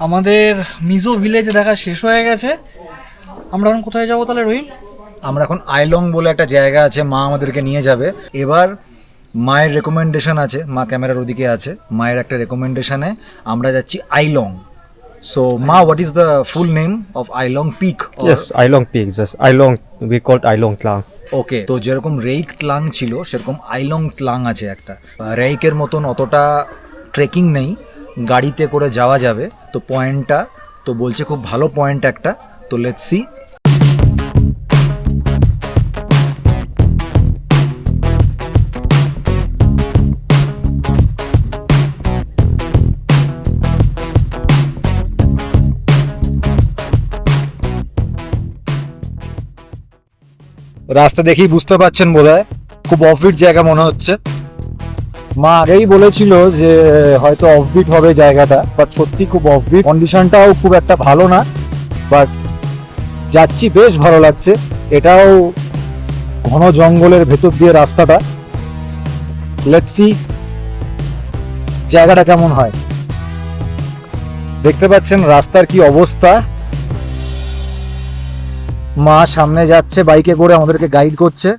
আমাদের মিজো ভিলেজ দেখা শেষ হয়ে গেছে। আমরা এখন কোথায় যাবো তাহলে রহিম? আমরা এখন আইলং বলে একটা জায়গা আছে, মা আমাদেরকে নিয়ে যাবে। এবার মায়ের রেকমেন্ডেশন আছে, মা ক্যামেরার ওদিকে আছে, মায়ের একটা রেকমেন্ডেশনে আমরা যাচ্ছি আইলং। সো মা, what is the full name of Ailong peak? Yes, Ailong Peak. Just Ailong. We called Ailong Klang. Okay, তো যেরকম রেইক ক্লাং ছিল সেরকম আইলং ক্লাং আছে একটা। রেইকের মতন অতটা ট্রেকিং নেই, গাড়িতে করে যাওয়া যাবে। তো পয়েন্টটা তো বলছে খুব ভালো পয়েন্ট একটা, তো লেটস সি। রাস্তা দেখেই বুঝতে পারছেন বোধহয় খুব অফবিট জায়গা মনে হচ্ছে। মা আগেই বলেছিল যে হয়তো অফবিট হবে জায়গাটা, বাট সত্যি খুব অফবিট। কন্ডিশনটাও খুব একটা ভালো না, বাট যাচ্ছি, বেশ ভালো লাগছে। এটাও ঘন জঙ্গলের ভেতর দিয়ে রাস্তাটা। লেটস সি জায়গাটা কেমন হয়। দেখতে পাচ্ছেন রাস্তার কি অবস্থা। মা সামনে যাচ্ছে বাইকে করে, আমাদেরকে গাইড করছে।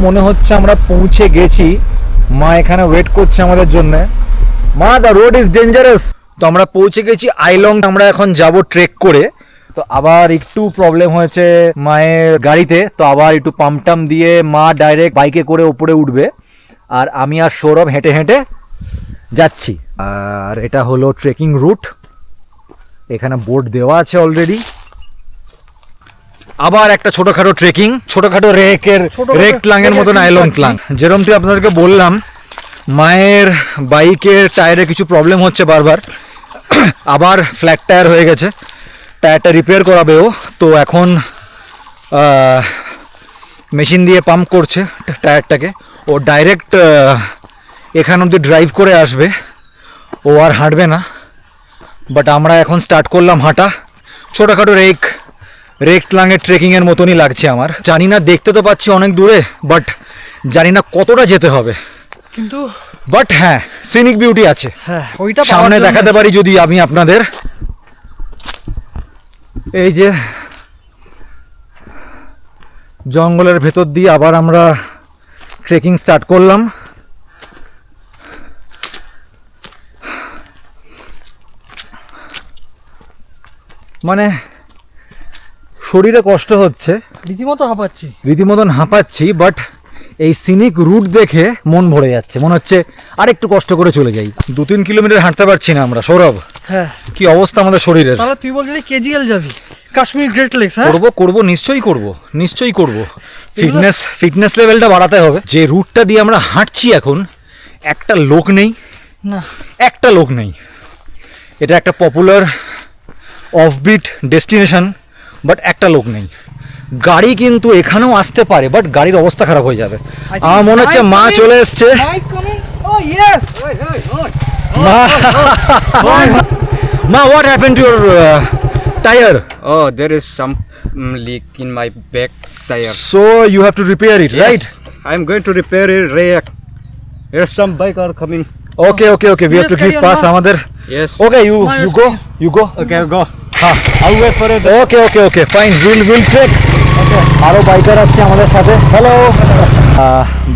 মনে হচ্ছে আমরা পৌঁছে গেছি। মা এখানে ওয়েট করছে আমাদের জন্য। মা, দ্য রোড ইজ ডেঞ্জারাস। তো আমরা পৌঁছে গেছি আইলং। আমরা এখন যাব ট্রেক করে। তো আবার একটু প্রবলেম হয়েছে মায়ের গাড়িতে, তো আবার একটু পাম্প টাম দিয়ে মা ডাইরেক্ট বাইকে করে উপরে উঠবে, আর আমি আর সৌরভ হেঁটে হেঁটে যাচ্ছি। আর এটা হলো ট্রেকিং রুট, এখানে বোর্ড দেওয়া আছে অলরেডি। আবার একটা ছোটখাটো ট্রেকিং, ছোটখাটো রেক ক্লাঙের মতন আইলং ক্লাং। যেরকমটি আপনাদেরকে বললাম, মায়ের বাইকের টায়ারে কিছু প্রবলেম হচ্ছে বারবার। আবার ফ্ল্যাট টায়ার হয়ে গেছে, টায়ারটা রিপেয়ার করাবে ও। তো এখন মেশিন দিয়ে পাম্প করছে টায়ারটাকে। ও ডাইরেক্ট এখান অবধি ড্রাইভ করে আসবে, ও আর হাঁটবে না। বাট আমরা এখন স্টার্ট করলাম হাঁটা। ছোটোখাটো রেক ক্লাঙের ট্রেকিংয়ের মতনই লাগছে আমার। জানি না, দেখতে তো পাচ্ছি অনেক দূরে, বাট জানি না কতটা যেতে হবে। কিন্তু বাট হ্যাঁ, সিনিক বিউটি আছে। হ্যাঁ, ওইটা সামনে দেখাতে পারি যদি আমি আপনাদের। এই যে জঙ্গলের ভেতর দিয়ে আবার আমরা ট্রেকিং স্টার্ট করলাম। মানে শরীরে কষ্ট হচ্ছে, রীতিমতন হাঁপাচ্ছি, বাট এই সিনিক রুট দেখে মন ভরে যাচ্ছে। মনে হচ্ছে আরেকটু কষ্ট করে চলে যাই। 2-3 কিলোমিটার হাঁটতে পারছি না আমরা। সৌরভ, হ্যাঁ, কি অবস্থা আমাদের শরীরের? তাহলে তুই বলছিলি কেজিএল যাবি, কাশ্মীর গ্রেট লেকস। হ্যাঁ, করবো, নিশ্চয়ই করবো। ফিটনেস লেভেলটা বাড়াতে হবে। যে রুটটা দিয়ে আমরা হাঁটছি এখন, একটা লোক নেই। এটা একটা পপুলার অফবিট ডেস্টিনেশন, বাট একটা লোক নেই। গাড়ি কিন্তু এখানেও আসতে পারে, বাট গাড়ির অবস্থা খারাপ হয়ে যাবে। আমার মনে হচ্ছে মা চলে এসছে। মা, what happened to your tire? Oh, there is some leak in my back tire. So you have to repair it, right? I'm going to repair it. There's some bike are coming. Okay. We have to give pass আমাদের। Yes. Okay, you go. Okay, go. I'll wait for it. Okay, fine. We'll take. Okay. আরো biker আসছে আমাদের সাথে। Hello,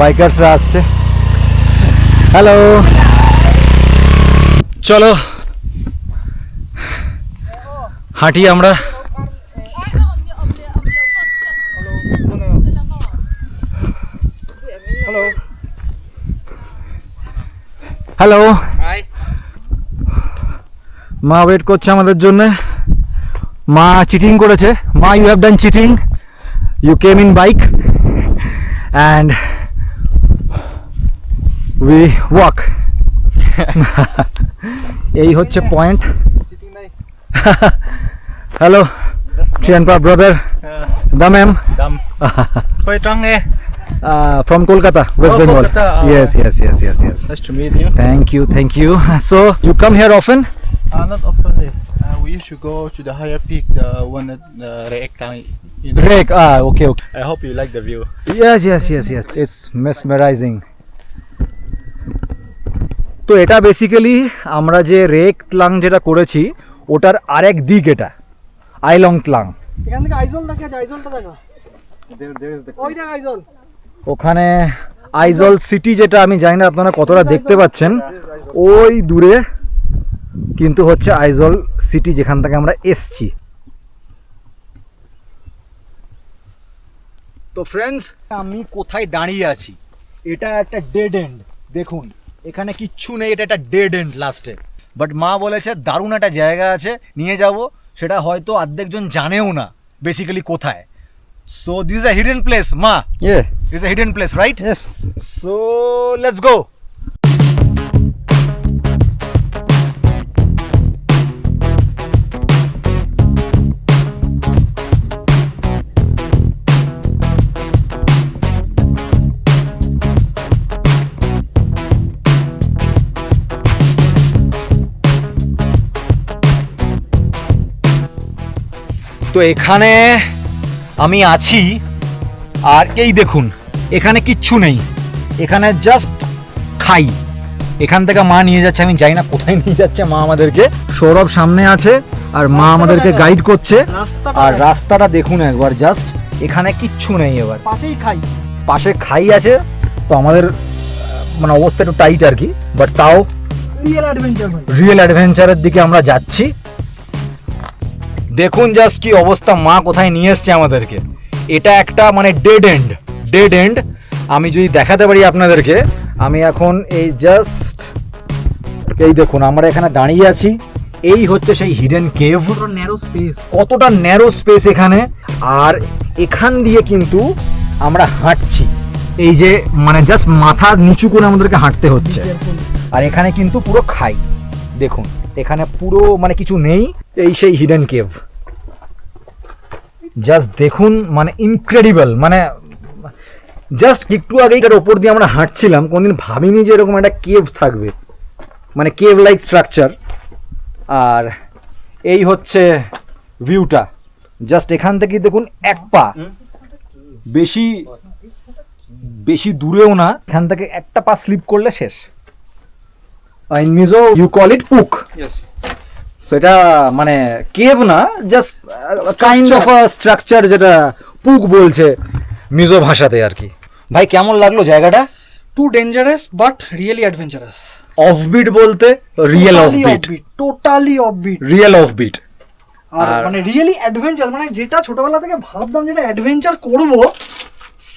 বাইকারসরা আসছে। Hello, চলো হাঁটি আমরা। Hello, মা ওয়েট করছে আমাদের জন্য। মা চিটিং করেছে। মা, you have done cheating. You came in bike and we walk. এই হচ্ছে point. Hello, Trianpa brother. Damem. Dam. Koi Tang eh? From Kolkata, West Bengal. Kolkata. Yes. Nice to meet you. Thank you. So you come here often? Not often. We used to go to the higher peak, the one at Reek Tang. Break. Okay. I hope you like the view. Yes. It's mesmerizing. তো এটা basically আমরা যে rake ত্লাং যেটা করেছি ওটার আরেক দিক এটা আইলং ত্লাং। এখান থেকে আইজল দেখা যায়, আইজলটা দেখা। There is the. ওই দেখ আইজল। ওখানে আইজল সিটি যেটা আমি জানি না আপনারা কতটা দেখতে পাচ্ছেন, ওই দূরে কিন্তু হচ্ছে আইজল সিটি যেখান থেকে আমরা এসছি। তো ফ্রেন্ডস, আমি কোথায় দাঁড়িয়ে আছি, এটা একটা ডেড এন্ড। দেখুন এখানে কিচ্ছু নেই, এটা একটা ডেড এন্ড লাস্টে। বাট মা বলেছে দারুণ একটা জায়গা আছে, নিয়ে যাব। সেটা হয়তো অর্ধেকজন জানেও না বেসিক্যালি কোথায়। So this is a hidden place মা। Yeah. This is a hidden place, right? Yes. So let's go. তো এখানে আমি আছি, আর এই দেখুন এখানে কিচ্ছু নেই, এখানে জাস্ট খাই। এখান থেকে মা নিয়ে যাচ্ছে, আমি জানি না কোথায় নিয়ে যাচ্ছে মা আমাদেরকে। সৌরভ সামনে আছে আর মা আমাদেরকে গাইড করছে। আর রাস্তাটা দেখুন একবার, জাস্ট এখানে কিচ্ছু নেই। এবার পাশেই খাই, পাশে খাই আছে। তো আমাদের মানে অবস্থা একটু টাইট আর কি, বাট তাও রিয়েল অ্যাডভেঞ্চারের দিকে আমরা যাচ্ছি। দেখুন জাস্ট কি অবস্থা, মা কোথায় নিয়ে এসছে আমাদেরকে। এটা একটা মানে ডেড এন্ড। আমি যদি দেখাতে পারি আপনাদেরকে, আমি এখন এই জাস্ট এই দেখুন আমরা এখানে দাঁড়িয়ে আছি। এই হচ্ছে সেই হিডেন কেভ। ন্যারো স্পেস, কতটা ন্যারো স্পেস এখানে। আর এখান দিয়ে কিন্তু আমরা হাঁটছি, এই যে মানে জাস্ট মাথা নিচু করে আমাদেরকে হাঁটতে হচ্ছে। আর এখানে কিন্তু পুরো খাই, দেখুন এখানে পুরো মানে কিছু নেই। এই সেই হিডেন কেভ, জাস্ট দেখুন মানে ইনক্রেডিবল। মানে জাস্ট একটু আগে এটার ওপর দিয়ে আমরা হাঁটছিলাম, কোনদিন ভাবিনি যে এরকম একটা কেভ থাকবে, মানে কেভ লাইক স্ট্রাকচার। আর এই হচ্ছে ভিউটা, জাস্ট এখান থেকে দেখুন এক পা, বেশি দূরেও না, এখান থেকে একটা পা স্লিপ করলে শেষ। In Mizo you call it পুক। Yes. সেটা মানে কেভ না, just kind of a structure, যেটা পুক বলছে মিজো ভাষাতে আর কি। ভাই কেমন লাগলো জায়গাটা? Too dangerous but really adventurous. Offbeat বলতে real offbeat, totally offbeat, real offbeat. আর মানে রিয়েলি অ্যাডভেঞ্চার, মানে যেটা ছোটবেলা থেকে ভাবতাম যেটা অ্যাডভেঞ্চার করব,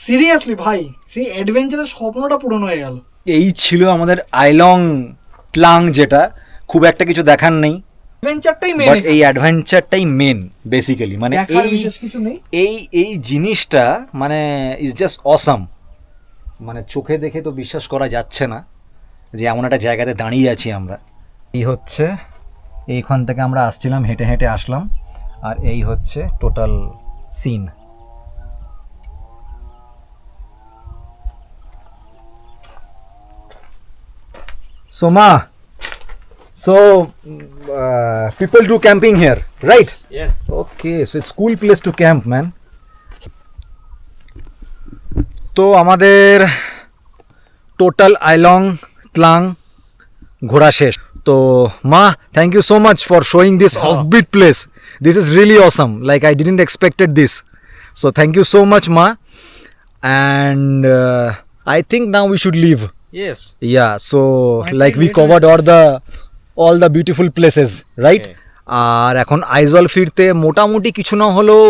সিরিয়াসলি ভাই সেই অ্যাডভেঞ্চারের স্বপ্নটা পূরণ হয়ে গেল। এই ছিল আমাদের আইলং ত্লাং, যেটা খুব একটা কিছু দেখার নেই, অ্যাডভেঞ্চারটাই মেন। বাট এই অ্যাডভেঞ্চারটাই মেন বেসিক্যালি। মানে কিছু নেই, এই জিনিসটা মানে ইজ জাস্ট অসাম। মানে চোখে দেখে তো বিশ্বাস করা যাচ্ছে না যে এমন একটা জায়গাতে দাঁড়িয়ে আছি আমরা। এই হচ্ছে এইখান থেকে আমরা আসছিলাম, হেঁটে হেঁটে আসলাম, আর এই হচ্ছে total scene. So Ma, people do camping here, right? Yes. Okay, so it's cool place to camp, man. তো আমাদের টোটাল আইলং ত্লাং ঘোরা শেষ। তো মা, thank you so much for showing this offbeat place. This is really awesome, like I didn't expected this. So thank you so much মা, and I think now we should leave. Yes. Yeah, so like we covered all the beautiful places, right? আর এখন আইজল ফিরতে মোটামুটি কিছু না হলেও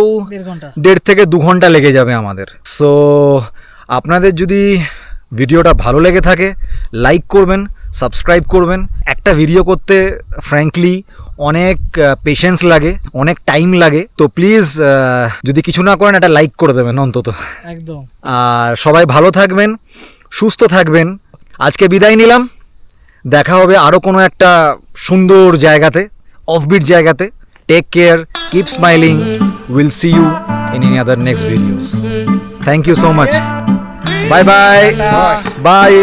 1.5 থেকে 2 ঘন্টা লেগে যাবে আমাদের। সো আপনাদের যদি ভিডিওটা ভালো লেগে থাকে, লাইক করবেন, সাবস্ক্রাইব করবেন। একটা ভিডিও করতে ফ্র্যাঙ্কলি অনেক পেশেন্স লাগে, অনেক টাইম লাগে। তো প্লিজ যদি কিছু না করেন একটা লাইক করে দেবেন অন্তত। একদম। আর সবাই ভালো থাকবেন, সুস্থ থাকবেন। আজকে বিদায় নিলাম, দেখা হবে আরও কোনো একটা সুন্দর জায়গাতে, অফবিট জায়গাতে। Take care, keep smiling, will see you in any other next videos. Thank you so much, bye bye by.